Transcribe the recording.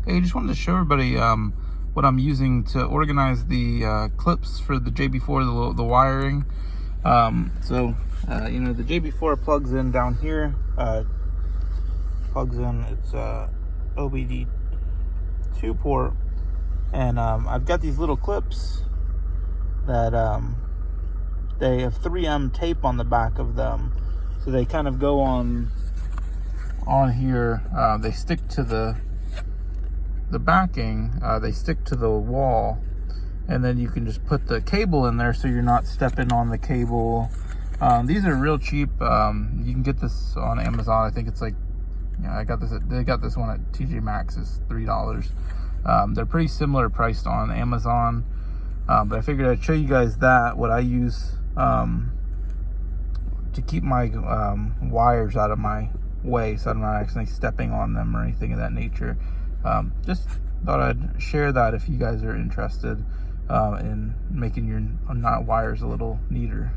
Hey, just wanted to show everybody what I'm using to organize the clips for the JB4, the wiring. You know, the JB4 plugs in down here. Plugs in its OBD2 port, and I've got these little clips that they have 3M tape on the back of them, so they kind of go on here. They stick to the backing, they stick to the wall, and then you can just put the cable in there so you're not stepping on the cable. These are real cheap. You can get this on Amazon. I think it's like, yeah, they got this one at TJ Maxx, is $3. They're pretty similar priced on Amazon, but I figured I'd show you guys what I use to keep my wires out of my way, so I'm not actually stepping on them or anything of that nature. Just thought I'd share that if you guys are interested in making your wires a little neater.